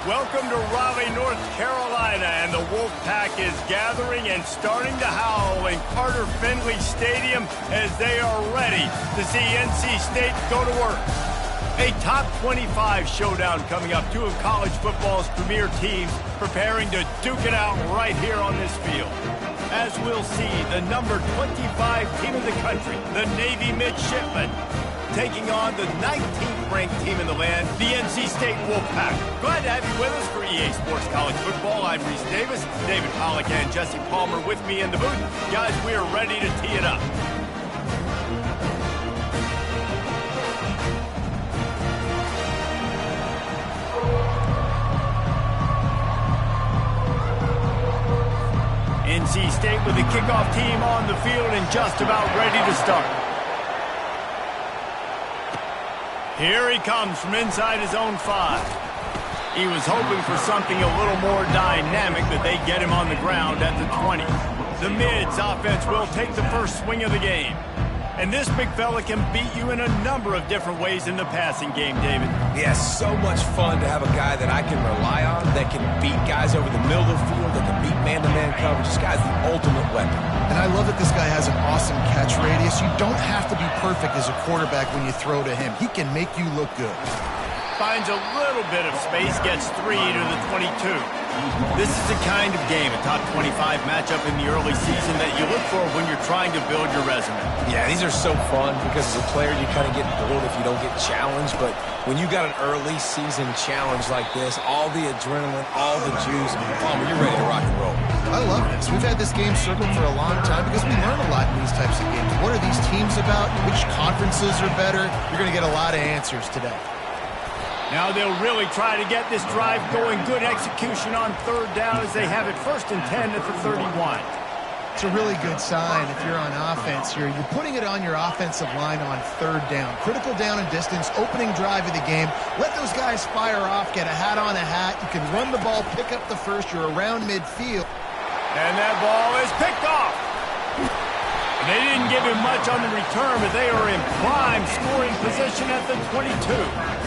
Welcome to Raleigh, North Carolina, and the Wolfpack is gathering and starting to howl in Carter Finley Stadium as they are ready to see NC State go to work. A top 25 showdown coming up. Two of college football's premier teams preparing to duke it out right here on this field. As we'll see, the number 25 team in the country, the Navy Midshipmen, taking on the 19th ranked team in the land, the NC State Wolfpack. Glad to have you with us for EA Sports College Football. I'm Reese Davis, David Pollack and Jesse Palmer with me in the booth. Guys, we are ready to tee it up. NC State with the kickoff team on the field and just about ready to start. Here he comes from inside his own 5. He was hoping for something a little more dynamic, that they get him on the ground at the 20. The Mids offense will take the first swing of the game. And this big fella can beat you in a number of different ways in the passing game, David. Yeah, so much fun to have a guy that I can rely on, that can beat guys over the middle of the field, that can beat man-to-man coverage. This guy's the ultimate weapon. And I love that this guy has an awesome catch radius. You don't have to be perfect as a quarterback when you throw to him. He can make you look good. Finds a little bit of space, gets 3 to the 22. This is the kind of game, a top 25 matchup in the early season, that you look for when you're trying to build your resume. Yeah, these are so fun because as a player you kind of get bored if you don't get challenged, but when you got an early season challenge like this, all the adrenaline, all the juice, Palmer, you're ready to rock and roll. I love this. We've had this game circled for a long time because we learn a lot in these types of games. What are these teams about? Which conferences are better? You're going to get a lot of answers today. Now they'll really try to get this drive going. Good execution on third down as they have it 1st and 10 at the 31. It's a really good sign if you're on offense here. You're putting it on your offensive line on 3rd down. Critical down and distance, opening drive of the game. Let those guys fire off, get a hat on a hat. You can run the ball, pick up the first. You're around midfield. And that ball is picked off. They didn't give him much on the return, but they are in prime scoring position at the 22.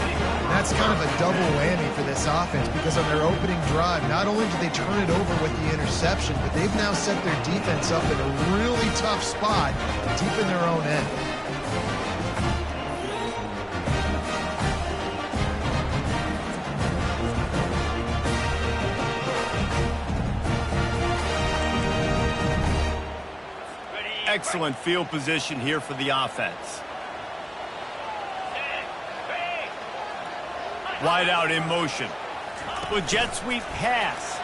That's kind of a double whammy for this offense because on their opening drive, not only did they turn it over with the interception, but they've now set their defense up in a really tough spot deep in their own end. Excellent field position here for the offense. Wide out in motion. With jet sweep pass.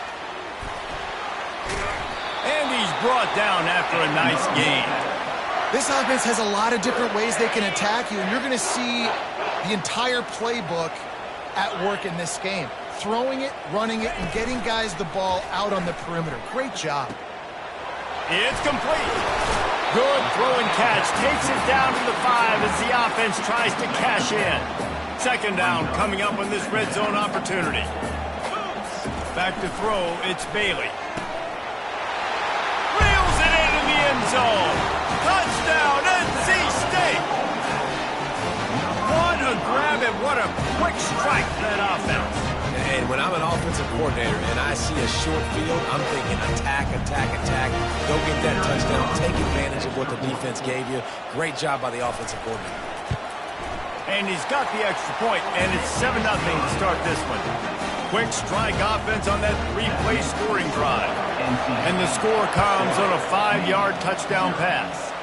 And he's brought down after a nice gain. This offense has a lot of different ways they can attack you, and you're going to see the entire playbook at work in this game. Throwing it, running it, and getting guys the ball out on the perimeter. Great job. It's complete. Good throw and catch. Takes it down to the 5 as the offense tries to cash in. 2nd down coming up on this red zone opportunity. Back to throw, it's Bailey. Reels it into the end zone. Touchdown, NC State. What a grab and what a quick strike for that offense. And when I'm an offensive coordinator and I see a short field, I'm thinking attack, attack, attack. Go get that touchdown. Take advantage of what the defense gave you. Great job by the offensive coordinator. And he's got the extra point, and it's 7-0 to start this one. Quick strike offense on that 3-play scoring drive. And the score comes on a 5-yard touchdown pass.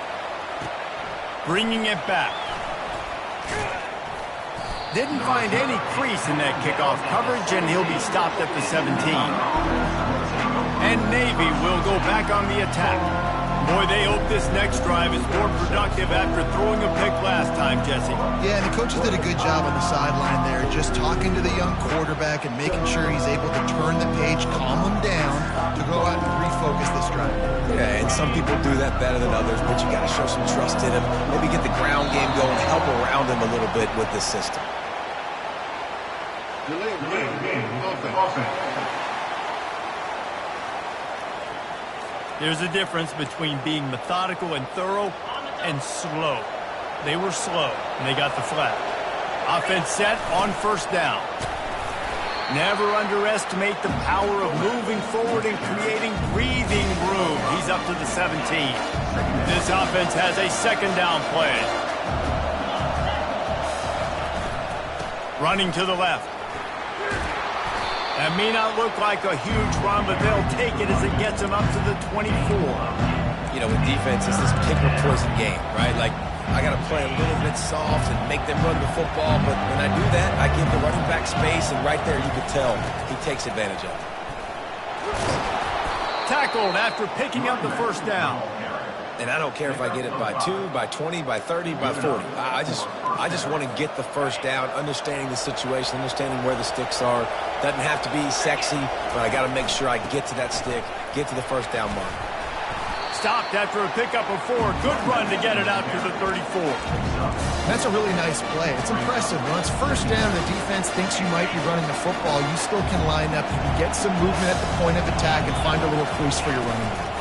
Bringing it back. Didn't find any crease in that kickoff coverage, and he'll be stopped at the 17. And Navy will go back on the attack. Boy, they hope this next drive is more productive after throwing a pick last time, Jesse. Yeah, and the coaches did a good job on the sideline there, just talking to the young quarterback and making sure he's able to turn the page, calm him down, to go out and refocus this drive. Yeah, and some people do that better than others, but you got to show some trust in him. Maybe get the ground game going, help around him a little bit with this system. There's a difference between being methodical and thorough and slow. They were slow, and they got the flag. Offense set on 1st down. Never underestimate the power of moving forward and creating breathing room. He's up to the 17. This offense has a second down play. Running to the left. That may not look like a huge run, but they'll take it as it gets them up to the 24. You know, with defense, it's this pick or poison game, right? Like, I got to play a little bit soft and make them run the football, but when I do that, I give the running back space, and right there you can tell he takes advantage of it. Tackled after picking up the first down. And I don't care if I get it by 2, by 20, by 30, by 40. I just want to get the first down, understanding the situation, understanding where the sticks are. Doesn't have to be sexy, but I got to make sure I get to that stick, get to the first down mark. Stopped after a pickup of 4. Good run to get it out to the 34. That's a really nice play. It's impressive. When it's first down, the defense thinks you might be running the football. You still can line up. You can get some movement at the point of attack and find a little crease for your running back.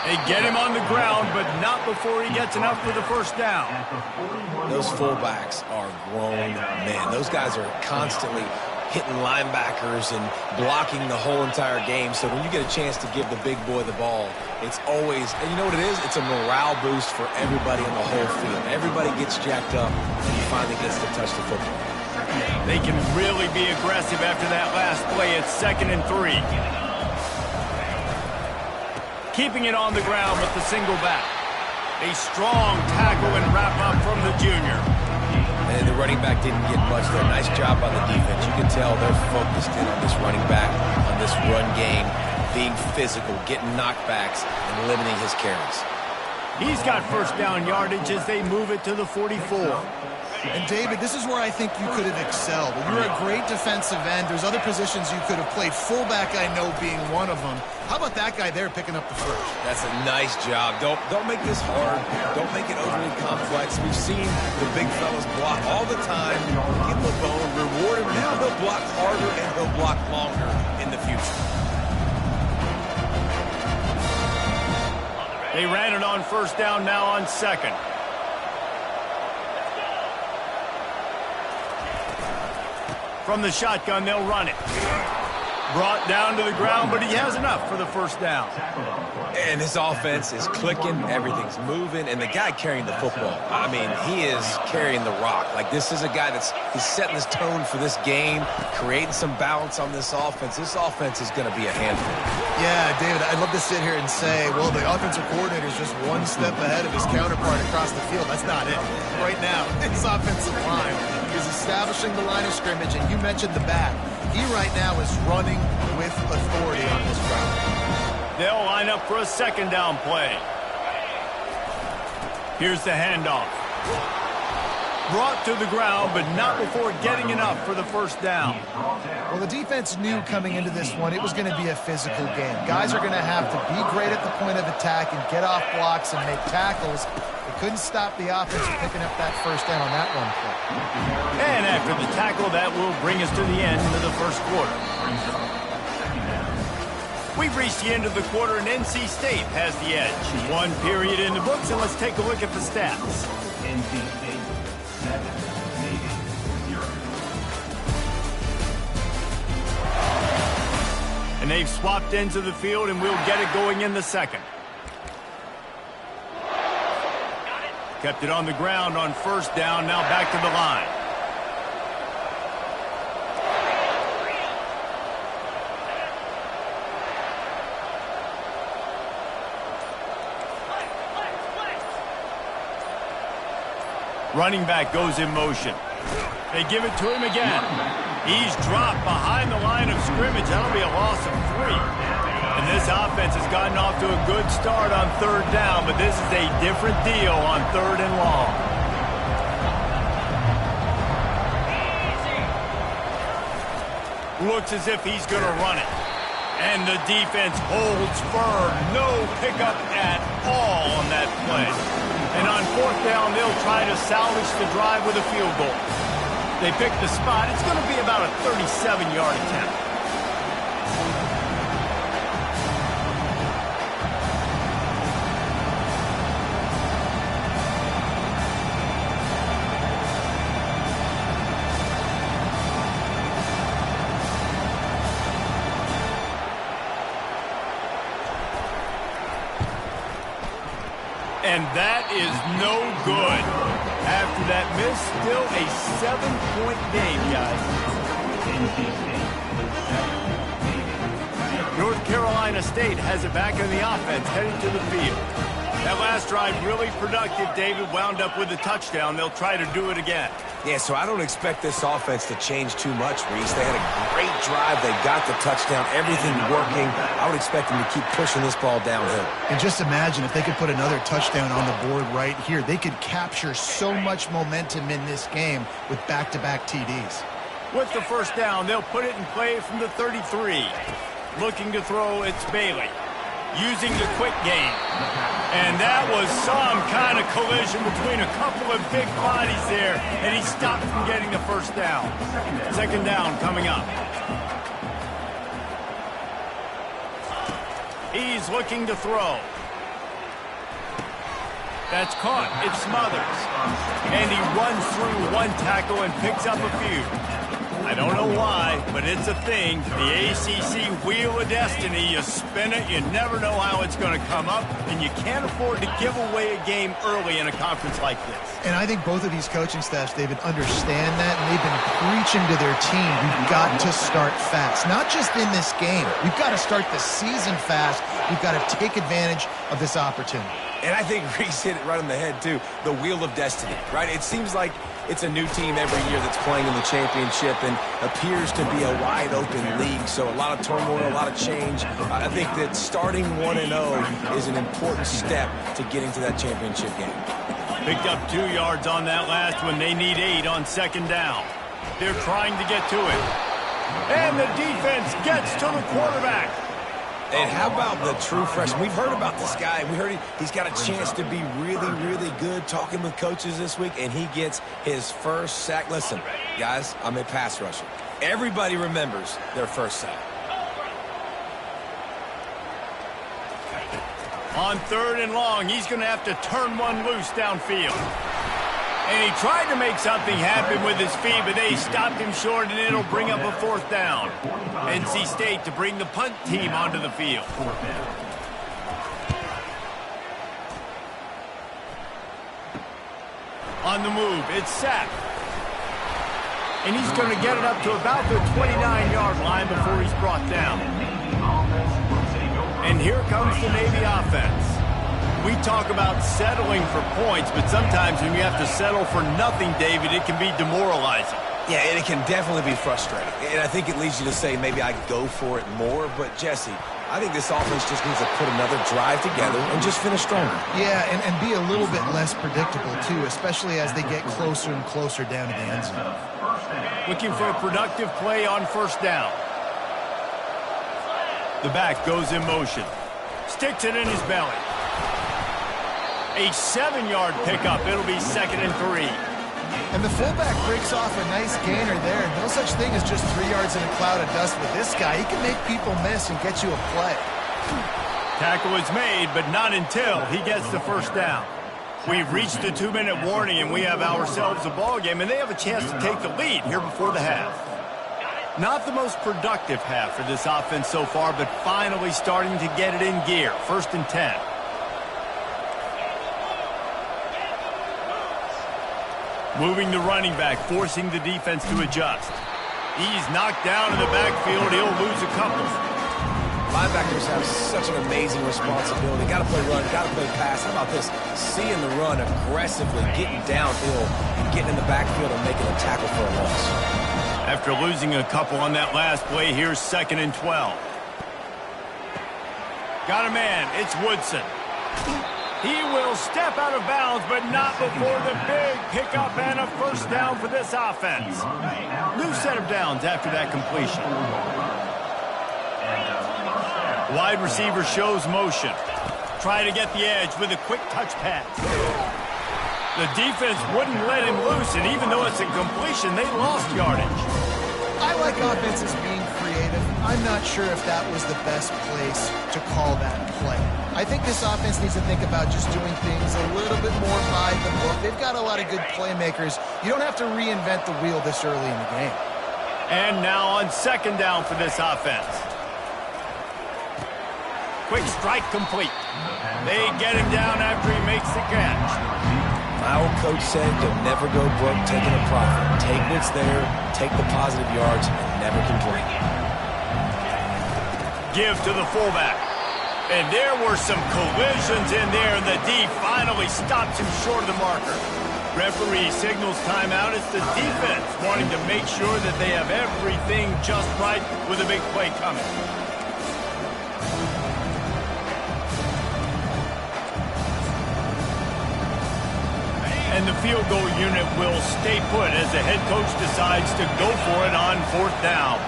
They get him on the ground, but not before he gets enough for the first down. Those fullbacks are grown men. Those guys are constantly hitting linebackers and blocking the whole entire game. So when you get a chance to give the big boy the ball, it's always, and you know what it is? It's a morale boost for everybody on the whole field. Everybody gets jacked up and he finally gets to touch the football. They can really be aggressive after that last play. It's 2nd and 3. Keeping it on the ground with the single back. A strong tackle and wrap up from the junior. And the running back didn't get much there. Nice job by the defense. You can tell they're focused in on this running back, on this run game, being physical, getting knockbacks, and limiting his carries. He's got first down yardage as they move it to the 44. And, David, this is where I think you could have excelled. You're a great defensive end. There's other positions you could have played. Fullback, I know, being one of them. How about that guy there picking up the first? That's a nice job. Don't make this hard. Don't make it overly complex. We've seen the big fellas block all the time. Give him a bone, reward him. Now he'll block harder and he'll block longer in the future. They ran it on first down, now on 2nd. From the shotgun, they'll run it. Brought down to the ground, but he has enough for the first down. And his offense is clicking, everything's moving, and the guy carrying the football, I mean, he is carrying the rock. Like, this is a guy he's setting this tone for this game, creating some balance on this offense. This offense is going to be a handful. Yeah, David, I'd love to sit here and say, well, the offensive coordinator is just one step ahead of his counterpart across the field. That's not it. Right now, his offensive line is establishing the line of scrimmage, and you mentioned the back. He right now is running with authority on this route. They'll line up for a second down play. Here's the handoff. Brought to the ground, but not before getting enough for the first down. Well, the defense knew coming into this one it was going to be a physical game. Guys are going to have to be great at the point of attack and get off blocks and make tackles. They couldn't stop the offense from picking up that first down on that one play. And after the tackle, that will bring us to the end of the first quarter. We've reached the end of the quarter, and NC State has the edge. 1 period in the books, and let's take a look at the stats. NC State, 7, Navy, 0. And they've swapped into the field, and we'll get it going in the second. Kept it on the ground on first down, now back to the line. Running back goes in motion. They give it to him again. He's dropped behind the line of scrimmage. That'll be a loss of 3. And this offense has gotten off to a good start on third down, but this is a different deal on 3rd and long. Looks as if he's going to run it. And the defense holds firm. No pickup at all on that play. And on 4th down, they'll try to salvage the drive with a field goal. They pick the spot. It's going to be about a 37-yard attempt. And that is no good. After that miss, still a 7-point game, guys. North Carolina State has it back on the offense, heading to the field. That last drive really productive, David, wound up with a touchdown. They'll try to do it again. Yeah, so I don't expect this offense to change too much, Reese. They had a great drive. They got the touchdown, everything working. I would expect them to keep pushing this ball downhill. And just imagine if they could put another touchdown on the board right here. They could capture so much momentum in this game with back-to-back TDs. With the first down, they'll put it in play from the 33. Looking to throw, it's Bailey. Using the quick game. And that was some kind of collision between a couple of big bodies there, and he stopped from getting the first down. Second down coming up. He's looking to throw. That's caught. It's Smothers. And he runs through one tackle and picks up a few. I don't know why, but it's a thing. The ACC Wheel of Destiny, you spin it, you never know how it's going to come up, and you can't afford to give away a game early in a conference like this. And I think both of these coaching staffs, David, understand that, and they've been preaching to their team, you've got to start fast. Not just in this game. You've got to start the season fast. You've got to take advantage of this opportunity. And I think Reese hit it right on the head, too. The Wheel of Destiny, right? It seems like it's a new team every year that's playing in the championship and appears to be a wide-open league. So a lot of turmoil, a lot of change. I think that starting 1-0 is an important step to getting to that championship game. Picked up 2 yards on that last one. They need 8 on second down. They're trying to get to it. And the defense gets to the quarterback. And how about the true freshman? We've heard about this guy. We heard he's got a chance to be really, really good talking with coaches this week, and he gets his first sack. Listen, guys, I'm a pass rusher. Everybody remembers their first sack. On 3rd and long, he's going to have to turn one loose downfield. And he tried to make something happen with his feet, but they stopped him short, and it'll bring up a 4th down. NC State to bring the punt team onto the field. On the move, it's Sapp. And he's going to get it up to about the 29-yard line before he's brought down. And here comes the Navy offense. We talk about settling for points, but sometimes when you have to settle for nothing, David, it can be demoralizing. Yeah, and it can definitely be frustrating. And I think it leads you to say maybe I go for it more. But, Jesse, I think this offense just needs to put another drive together and just finish stronger. Yeah, and be a little bit less predictable, too, especially as they get closer and closer down to the end zone. Looking for a productive play on first down. The back goes in motion. Sticks it in his belly. A 7-yard pickup. It'll be 2nd and 3. And the fullback breaks off a nice gainer there. No such thing as just 3 yards in a cloud of dust with this guy. He can make people miss and get you a play. Tackle is made, but not until he gets the first down. We've reached the 2-minute warning, and we have ourselves a ball game, and they have a chance to take the lead here before the half. Not the most productive half for this offense so far, but finally starting to get it in gear. 1st and 10. Moving the running back, forcing the defense to adjust. He's knocked down in the backfield. He'll lose a couple. Linebackers have such an amazing responsibility. Got to play run, got to play pass. How about this? Seeing the run aggressively, getting downhill, and getting in the backfield and making a tackle for a loss. After losing a couple on that last play, here's 2nd and 12. Got a man. It's Woodson. He will step out of bounds, but not before the big pickup and a first down for this offense. New set of downs after that completion. Wide receiver shows motion. Try to get the edge with a quick touch pass. The defense wouldn't let him loose, and even though it's a completion, they lost yardage. I like offenses being creative. I'm not sure if that was the best place to call that play. I think this offense needs to think about just doing things a little bit more by the book. They've got a lot of good playmakers. You don't have to reinvent the wheel this early in the game. And now on 2nd down for this offense. Quick strike complete. They get him down after he makes the catch. My old coach said you'll never go broke taking a profit. Take what's there, take the positive yards, and never complain. Give to the fullback. And there were some collisions in there, and the D finally stops him short of the marker. Referee signals timeout. It's the defense wanting to make sure that they have everything just right with a big play coming. And the field goal unit will stay put as the head coach decides to go for it on 4th down.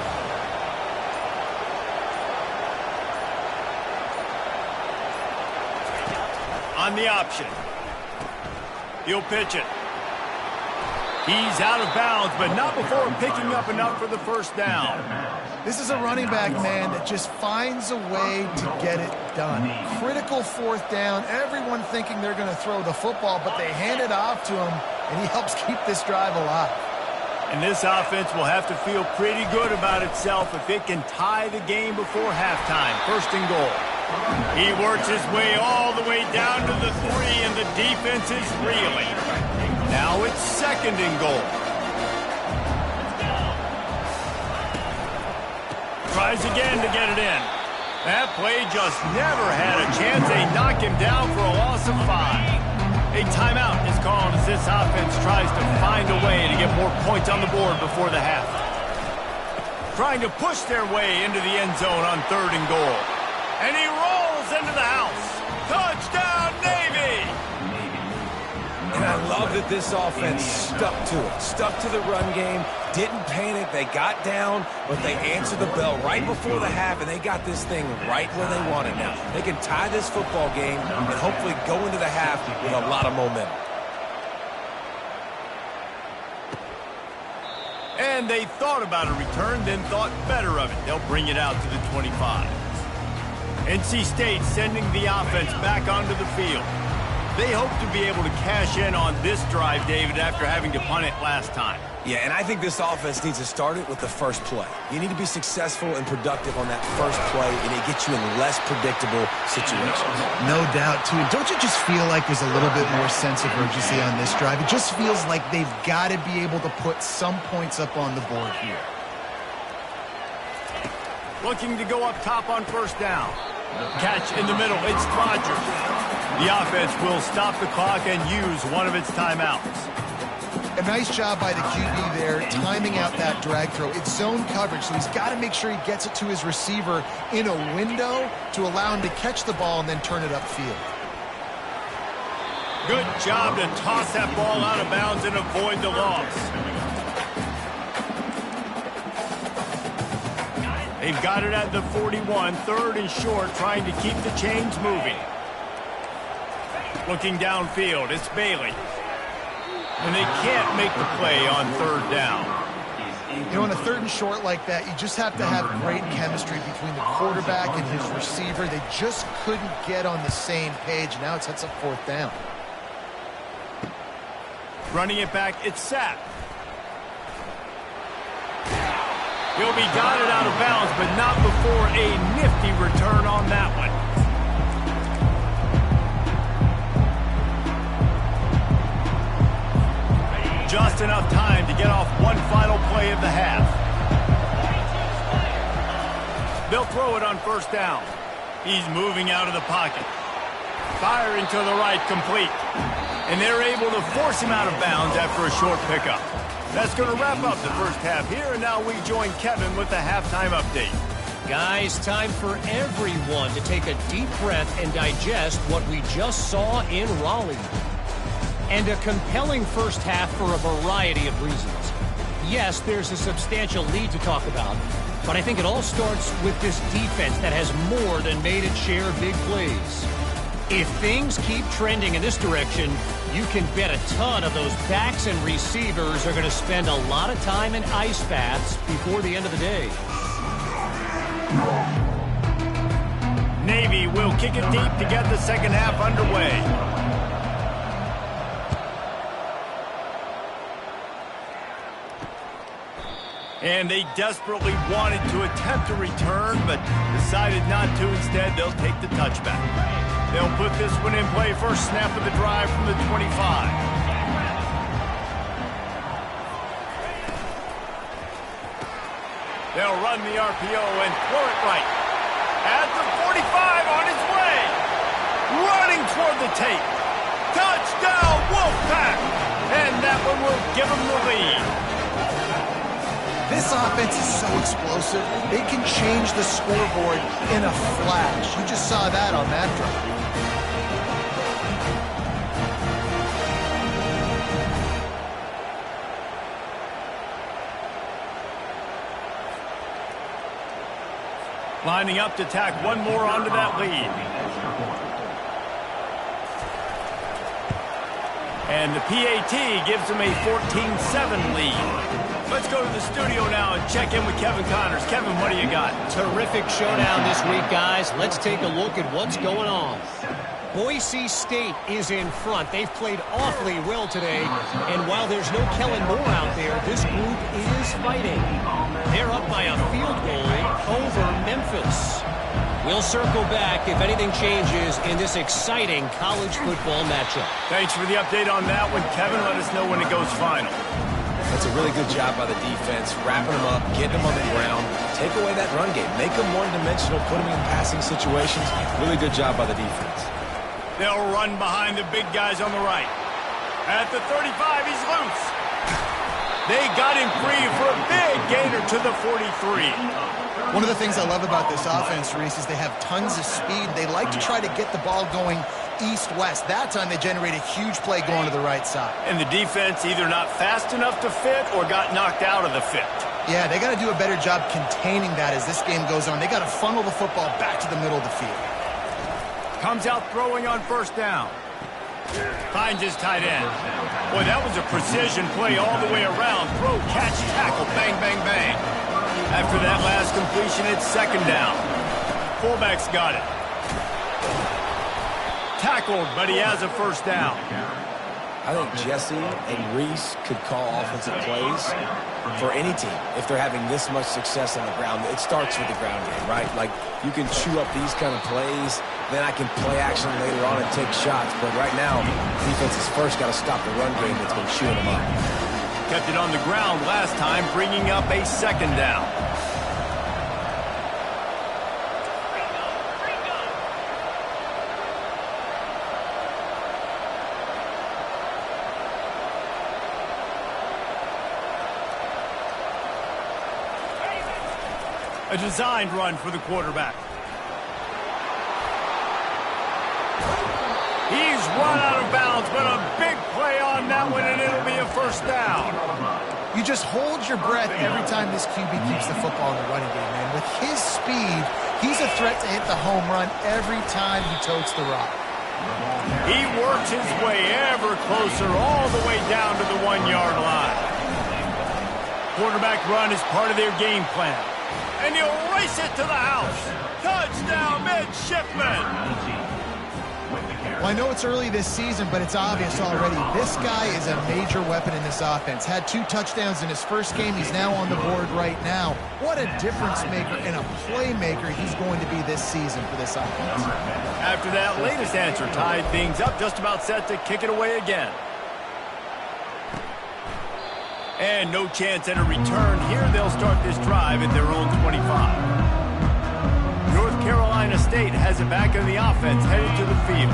On the option. He'll pitch it. He's out of bounds, but not before picking up enough for the first down. This is a running back, man, that just finds a way to get it done. Critical 4th down. Everyone thinking they're going to throw the football, but they hand it off to him, and he helps keep this drive alive. And this offense will have to feel pretty good about itself if it can tie the game before halftime. 1st and goal. He works his way all the way down to the 3, and the defense is reeling. Now it's 2nd and goal. Tries again to get it in. That play just never had a chance. They knock him down for a loss of 5. A timeout is called as this offense tries to find a way to get more points on the board before the half. Trying to push their way into the end zone on 3rd and goal. And he rolls into the house. Touchdown, Navy! And I love that this offense stuck to it. Stuck to the run game. Didn't panic. They got down, but they answered the bell right before the half, and they got this thing right where they want it now. They can tie this football game and hopefully go into the half with a lot of momentum. And they thought about a return, then thought better of it. They'll bring it out to the 25. NC State sending the offense back onto the field. They hope to be able to cash in on this drive, David, after having to punt it last time. Yeah, and I think this offense needs to start it with the first play. You need to be successful and productive on that first play, and it gets you in less predictable situations. No doubt, too. Don't you just feel like there's a little bit more sense of urgency on this drive? It just feels like they've got to be able to put some points up on the board here. Looking to go up top on 1st down. Catch in the middle. It's Rodgers. The offense will stop the clock and use one of its timeouts. A nice job by the QB there, timing out that drag throw. It's zone coverage, so he's got to make sure he gets it to his receiver in a window to allow him to catch the ball and then turn it upfield. Good job to toss that ball out of bounds and avoid the loss. They've got it at the 41, 3rd and short, trying to keep the chains moving. Looking downfield, it's Bailey. And they can't make the play on 3rd down. You know, on a 3rd and short like that, you just have to have great chemistry between the quarterback and his receiver. They just couldn't get on the same page. Now it sets up 4th down. Running it back, it's Sapp. He'll be guided out of bounds, but not before a nifty return on that one. Just enough time to get off one final play of the half. They'll throw it on 1st down. He's moving out of the pocket. Firing to the right, complete. And they're able to force him out of bounds after a short pickup. That's going to wrap up the first half here, and now we join Kevin with the halftime update. Guys, time for everyone to take a deep breath and digest what we just saw in Raleigh. And a compelling first half for a variety of reasons. Yes, there's a substantial lead to talk about, but I think it all starts with this defense that has more than made its share of big plays. If things keep trending in this direction, you can bet a ton of those backs and receivers are going to spend a lot of time in ice baths before the end of the day. Navy will kick it deep to get the second half underway. And they desperately wanted to attempt a return, but decided not to. Instead, they'll take the touchback. They'll put this one in play. First snap of the drive from the 25. They'll run the RPO and throw it right. At the 45 on his way. Running toward the tape. Touchdown, Wolfpack! And that one will give them the lead. This offense is so explosive, they can change the scoreboard in a flash. You just saw that on that drive. Lining up to tack one more onto that lead. And the PAT gives them a 14-7 lead. Let's go to the studio now and check in with Kevin Connors. Kevin, what do you got? Terrific showdown this week, guys. Let's take a look at what's going on. Boise State is in front. They've played awfully well today. And while there's no Kellen Moore out there, this group is fighting. They're up by a field goal over Memphis. We'll circle back if anything changes in this exciting college football matchup. Thanks for the update on that one, Kevin. Let us know when it goes final. That's a really good job by the defense, wrapping them up, getting them on the ground, take away that run game, make them one-dimensional, put them in passing situations. Really good job by the defense. They'll run behind the big guys on the right. At the 35, he's loose. They got him free for a big gainer to the 43. One of the things I love about this offense, Reese, is they have tons of speed. They like to try to get the ball going east-west. That time they generate a huge play going to the right side. And the defense either not fast enough to fit or got knocked out of the fit. Yeah, they got to do a better job containing that as this game goes on. They got to funnel the football back to the middle of the field. Comes out throwing on first down. Finds his tight end. Boy, that was a precision play all the way around. Throw, catch, tackle, bang, bang, bang. After that last completion, it's second down. Fullback's got it. Tackled, but he has a first down. I think Jesse and Reese could call offensive plays for any team if they're having this much success on the ground. It starts with the ground game, right? Like, you can chew up these kind of plays, then I can play action later on and take shots. But right now, defense has first got to stop the run game that's been chewing them up. Kept it on the ground last time, bringing up a second down. A designed run for the quarterback. He's run out of bounds, but a big play on that one, and it'll be a first down. You just hold your breath every time this QB keeps the football in the running game, man. With his speed, he's a threat to hit the home run every time he totes the rock. He works his way ever closer all the way down to the 1-yard line. Quarterback run is part of their game plan. And he'll race it to the house. Touchdown, Midshipman. Well, I know it's early this season, but it's obvious already. This guy is a major weapon in this offense. Had 2 touchdowns in his first game. He's now on the board right now. What a difference maker and a playmaker he's going to be this season for this offense. After that latest answer, tied things up, just about set to kick it away again. And no chance at a return here. They'll start this drive at their own 25. North Carolina State has it back in the offense, headed to the field.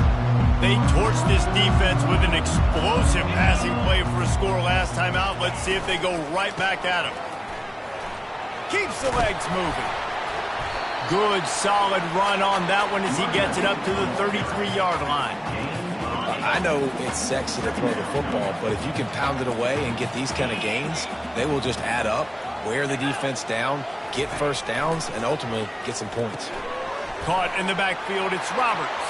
They torched this defense with an explosive passing play for a score last time out. Let's see if they go right back at him. Keeps the legs moving. Good, solid run on that one as he gets it up to the 33-yard line. I know it's sexy to throw the football, but if you can pound it away and get these kind of gains, they will just add up, wear the defense down, get first downs, and ultimately get some points. Caught in the backfield, it's Roberts.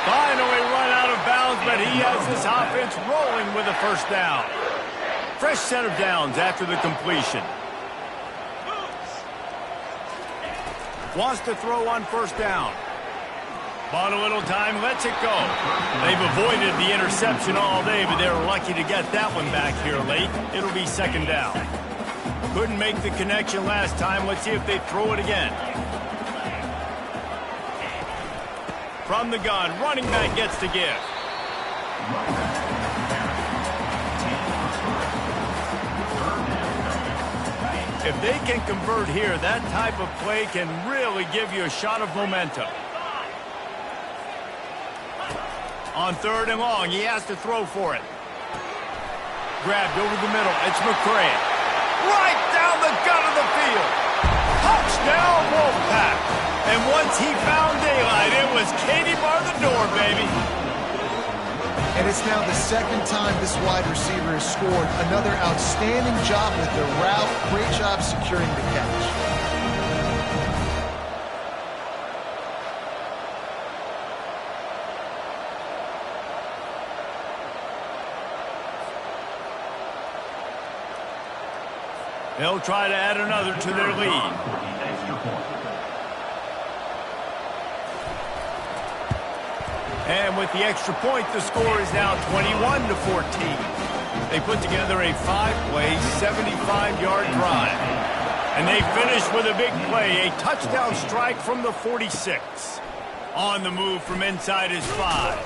Finally run out of bounds, but he has this offense rolling with a first down. Fresh set of downs after the completion. Wants to throw on first down. Bought a little time, lets it go. They've avoided the interception all day, but they're lucky to get that one back here late. It'll be second down. Couldn't make the connection last time. Let's see if they throw it again. From the gun, running back gets to give. If they can convert here, that type of play can really give you a shot of momentum. On 3rd and long, he has to throw for it. Grabbed over the middle. It's McCray. Right down the gut of the field. Touchdown, Wolfpack. And once he found daylight, it was Katie bar the door, baby. And it's now the 2nd time this wide receiver has scored. Another outstanding job with the route. Great job securing the catch. They'll try to add another to their lead. And with the extra point, the score is now 21-14. They put together a 5-play, 75-yard drive. And they finish with a big play, a touchdown strike from the 46. On the move from inside his 5.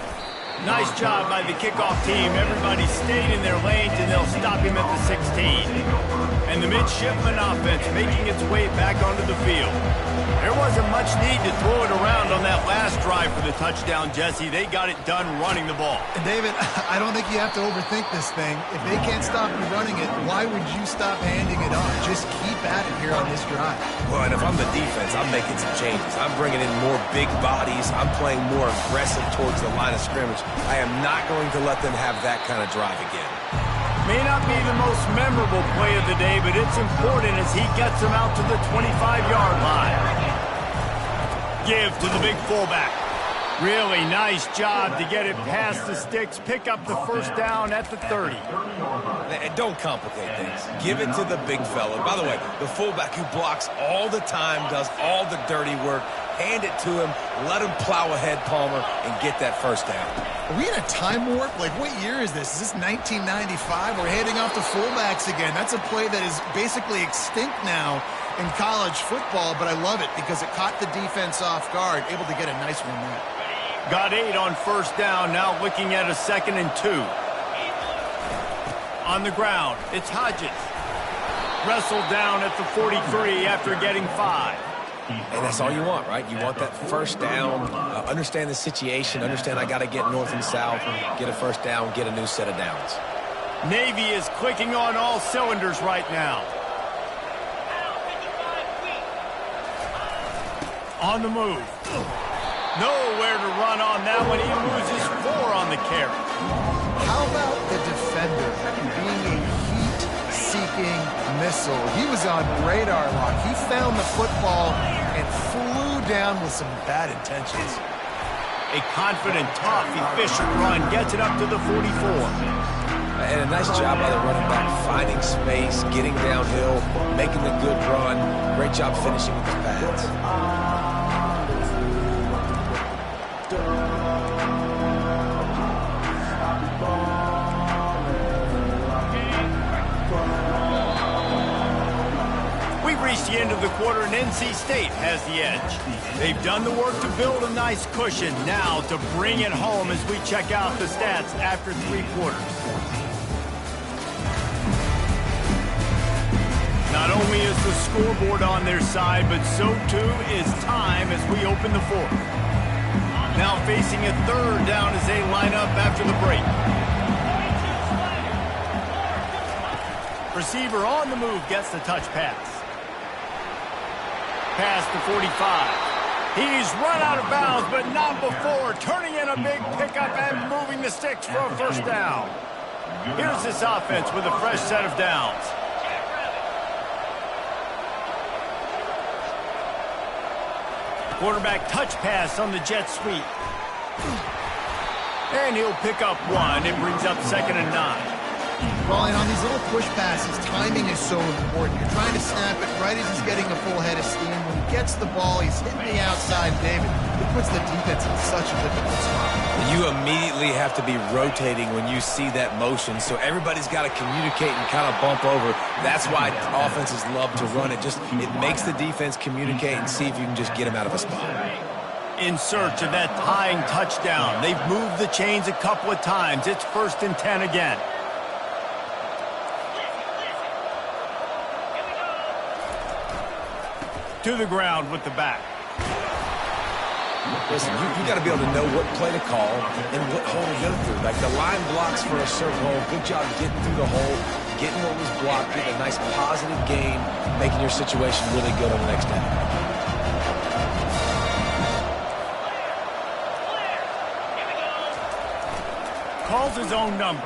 Nice job by the kickoff team. Everybody stayed in their lanes, and they'll stop him at the 16. And the midshipman offense making its way back onto the field. There wasn't much need to throw it around on that last drive for the touchdown, Jesse. They got it done running the ball. And David, I don't think you have to overthink this thing. If they can't stop you running it, why would you stop handing it off? Just keep at it here on this drive. Well, and if I'm the defense, I'm making some changes. I'm bringing in more big bodies. I'm playing more aggressive towards the line of scrimmage. I am not going to let them have that kind of drive again. May not be the most memorable play of the day, but it's important as he gets them out to the 25-yard line. Give to the big fullback. Really nice job to get it past the sticks, pick up the first down at the 30. And don't complicate things. Give it to the big fella. By the way, the fullback who blocks all the time, does all the dirty work. Hand it to him, let him plow ahead, Palmer, and get that first down. Are we in a time warp? Like, what year is this? Is this 1995? We're handing off to fullbacks again. That's a play that is basically extinct now in college football, but I love it because it caught the defense off guard, able to get a nice one there. Got 8 on first down, now looking at a 2nd and 2. On the ground, it's Hodges. Wrestled down at the 43 after getting 5. And that's all you want, right? You want that first down, understand the situation, understand I got to get north and south, get a first down, get a new set of downs. Navy is clicking on all cylinders right now. On the move. Nowhere to run on that one. He loses 4 on the carry. How about the defender being a heat-seeking missile? He was on radar lock. He found the football and flew down with some bad intentions. A confident, tough, efficient run gets it up to the 44. And a nice job by the running back, finding space, getting downhill, making the good run. Great job finishing with his pads. Reached the end of the quarter, and NC State has the edge. They've done the work to build a nice cushion. Now to bring it home as we check out the stats after 3 quarters. Not only is the scoreboard on their side, but so too is time as we open the 4th. Now facing a 3rd down as they line up after the break. Receiver on the move gets the touch pass. Past the 45. He's run out of bounds, but not before. Turning in a big pickup and moving the sticks for a first down. Here's this offense with a fresh set of downs. Quarterback touch pass on the jet sweep. And he'll pick up 1. It brings up 2nd and 9. Well, and on these little push passes, timing is so important. You're trying to snap it right as he's getting a full head of steam. When he gets the ball, he's hitting the outside. David, it puts the defense in such a difficult spot. You immediately have to be rotating when you see that motion, so everybody's got to communicate and kind of bump over. That's why offenses love to run it. It makes the defense communicate and see if you can just get them out of a spot. In search of that tying touchdown. They've moved the chains a couple of times. It's 1st and 10 again. To the ground with the back. Listen, you got to be able to know what play to call and what hole to go through. Like the line blocks for a certain hole. Good job getting through the hole, getting what was blocked, getting a nice positive game, making your situation really good on the next down. Calls his own number.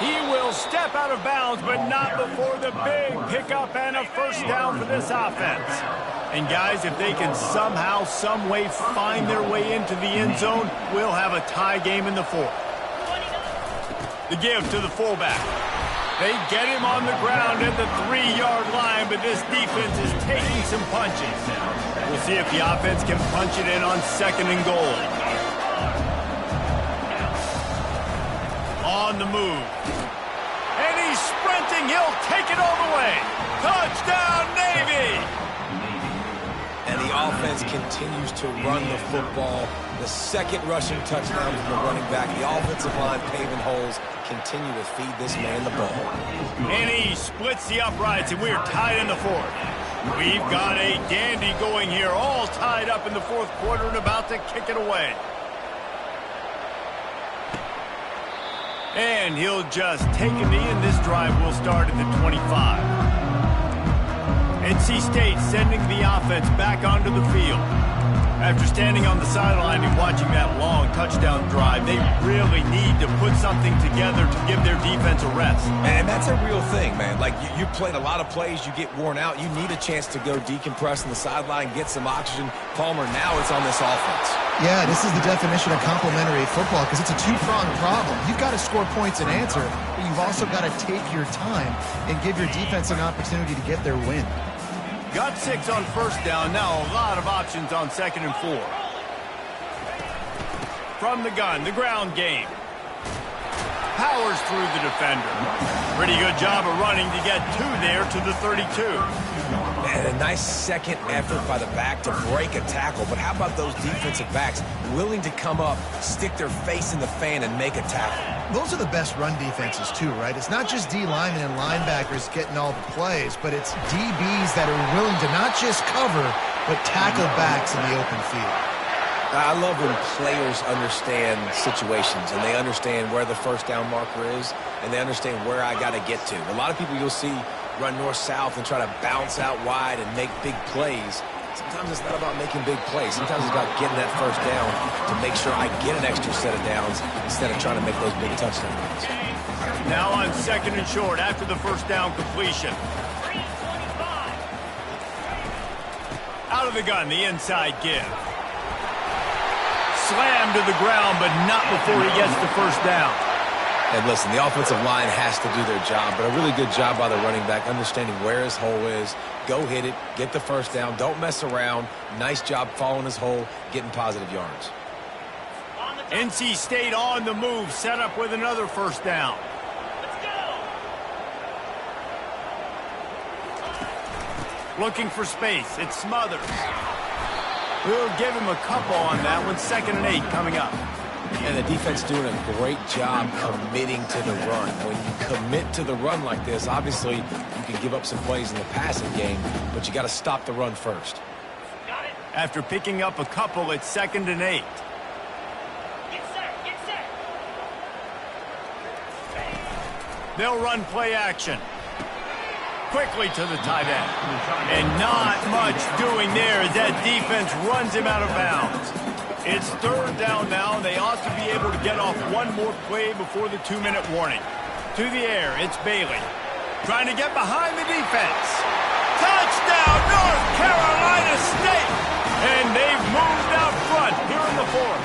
He will step out of bounds, but not before the big pickup and a 1st down for this offense. And guys, if they can somehow, some way find their way into the end zone, we'll have a tie game in the 4th. The give to the fullback. They get him on the ground at the 3-yard line, but this defense is taking some punches. We'll see if the offense can punch it in on 2nd and goal. On the move. And he's sprinting. He'll take it all the way. Touchdown, Navy! And the offense continues to run the football. The 2nd rushing touchdown from the running back. The offensive line paving holes. Continue to feed this man the ball. And he splits the uprights, and we're tied in the 4th. We've got a dandy going here, all tied up in the 4th quarter and about to kick it away. And he'll just take a knee, and this drive will start at the 25. NC State sending the offense back onto the field. After standing on the sideline and watching that long touchdown drive, they really need to put something together to give their defense a rest. And that's a real thing, man. Like, you played a lot of plays, you get worn out. You need a chance to go decompress on the sideline, get some oxygen. Palmer, now it's on this offense. Yeah, this is the definition of complementary football because it's a two-pronged problem. You've got to score points and answer, but you've also got to take your time and give your defense an opportunity to get their win. Got 6 on 1st down. Now a lot of options on 2nd and 4. From the gun, the ground game. Powers through the defender. Pretty good job of running to get 2 there to the 32. And a nice 2nd effort by the back to break a tackle. But how about those defensive backs willing to come up, stick their face in the fan, and make a tackle? Those are the best run defenses, too, right? It's not just D linemen and linebackers getting all the plays, but it's DBs that are willing to not just cover, but tackle backs in the open field. I love when players understand situations and they understand where the 1st down marker is and they understand where I got to get to. A lot of people you'll see run north-south and try to bounce out wide and make big plays. Sometimes it's not about making big plays. Sometimes it's about getting that 1st down to make sure I get an extra set of downs instead of trying to make those big touchdowns. Now on 2nd and short after the 1st down completion. Out of the gun, the inside give. Slammed to the ground, but not before he gets the 1st down. And listen, the offensive line has to do their job, but a really good job by the running back, understanding where his hole is. Go hit it, get the 1st down, don't mess around. Nice job following his hole, getting positive yards. NC State on the move, set up with another 1st down. Let's go. Looking for space, it's Smothers. We'll give him a couple on that one. 2nd and 8 coming up. And the defense doing a great job committing to the run. When you commit to the run like this, obviously you can give up some plays in the passing game, but you got to stop the run first. After picking up a couple, it's 2nd and 8. Get set. They'll run play action. Quickly to the tight end. And not much doing there as that defense runs him out of bounds. It's 3rd down now, and they ought to be able to get off one more play before the 2-minute warning. To the air, it's Bailey. Trying to get behind the defense. Touchdown, North Carolina State! And they've moved out front here in the 4th.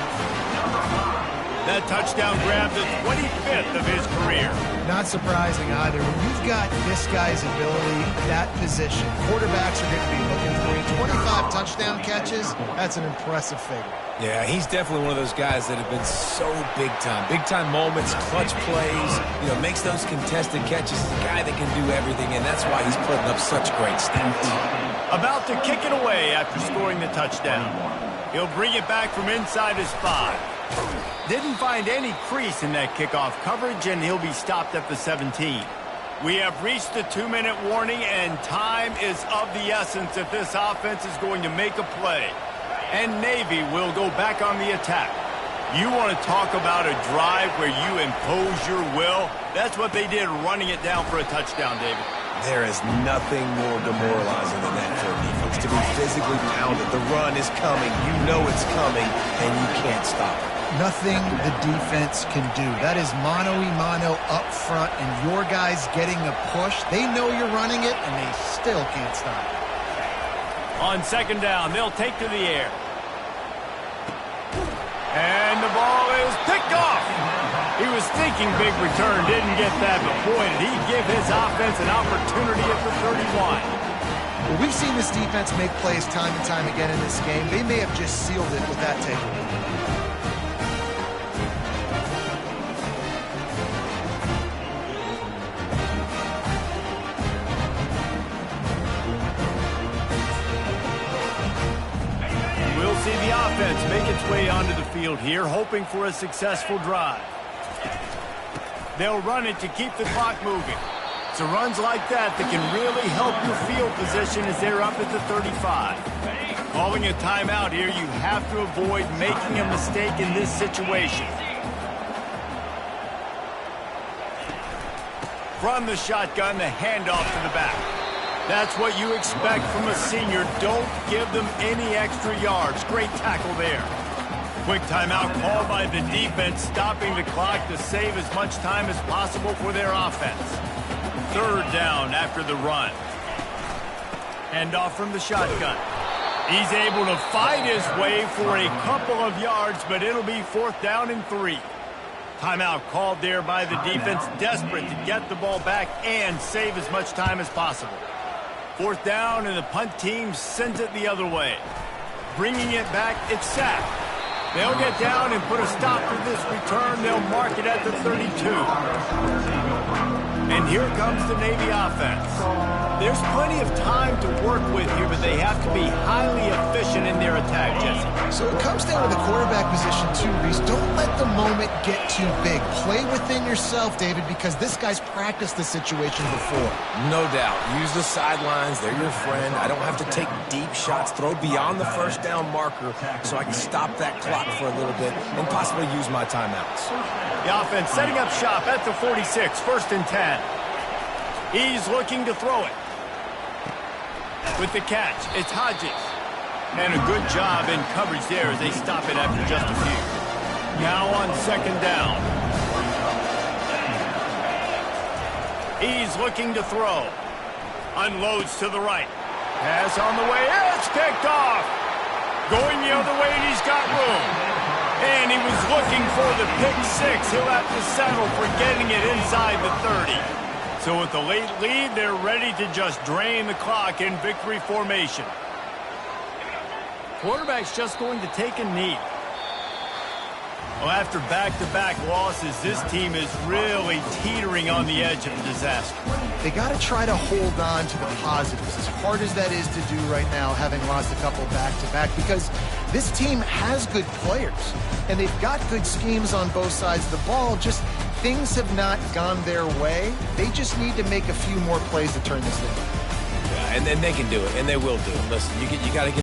That that touchdown grab, the 25th of his career. Not surprising either. When you've got this guy's ability, that position, quarterbacks are going to be looking for you. 25 touchdown catches, that's an impressive figure. Yeah, he's definitely one of those guys that have been so big time. Big time moments, clutch plays, makes those contested catches. He's a guy that can do everything, and that's why he's putting up such great stats. About to kick it away after scoring the touchdown. He'll bring it back from inside his 5. Didn't find any crease in that kickoff coverage, and he'll be stopped at the 17. We have reached the 2-minute warning, and time is of the essence if this offense is going to make a play. And Navy will go back on the attack. You want to talk about a drive where you impose your will? That's what they did, running it down for a touchdown, David. There is nothing more demoralizing than that for a defense, to be physically pounded. The run is coming. You know it's coming, and you can't stop it. Nothing the defense can do. That is mano-a-mano up front, and your guys getting a push. They know you're running it, and they still can't stop it. On second down, they'll take to the air. And the ball is picked off. He was thinking big return, didn't get that, but boy, did he give his offense an opportunity at the 31. Well, we've seen this defense make plays time and time again in this game. They may have just sealed it with that takeaway. See the offense make its way onto the field here, hoping for a successful drive. They'll run it to keep the clock moving. So runs like that can really help your field position as they're up at the 35. Calling a timeout here, you have to avoid making a mistake in this situation. From the shotgun, the handoff to the back. That's what you expect from a senior. Don't give them any extra yards. Great tackle there. Quick timeout called by the defense, stopping the clock to save as much time as possible for their offense. Third down after the run. Handoff from the shotgun. He's able to fight his way for a couple of yards, but it'll be 4th down and 3. Timeout called there by the defense, desperate to get the ball back and save as much time as possible. 4th down, and the punt team sends it the other way. Bringing it back, it's sacked. They'll get down and put a stop to this return. They'll mark it at the 32. And here comes the Navy offense. There's plenty of time to work with here, but they have to be highly efficient in their attack, Jesse. So it comes down to the quarterback position too, Reese. Don't let the moment get too big. Play within yourself, David, because this guy's practiced the situation before. No doubt. Use the sidelines. They're your friend. I don't have to take deep shots. Throw beyond the 1st down marker so I can stop that clock for a little bit and possibly use my timeouts. The offense setting up shop at the 46, 1st and 10. He's looking to throw it. With the catch, it's Hodges. And a good job in coverage there as they stop it after just a few. Now on 2nd down. He's looking to throw. Unloads to the right. Pass on the way. It's picked off. Going the other way, and he's got room. And he was looking for the pick 6. He'll have to settle for getting it inside the 30. So with the late lead, they're ready to just drain the clock in victory formation. Quarterback's just going to take a knee. Well, after back-to-back losses, this team is really teetering on the edge of disaster. They got to try to hold on to the positives, as hard as that is to do right now, having lost a couple back-to-back, because this team has good players, and they've got good schemes on both sides of the ball. Just things have not gone their way. They just need to make a few more plays to turn this thing. Yeah, and then they can do it, and they will do it. Listen, you got to get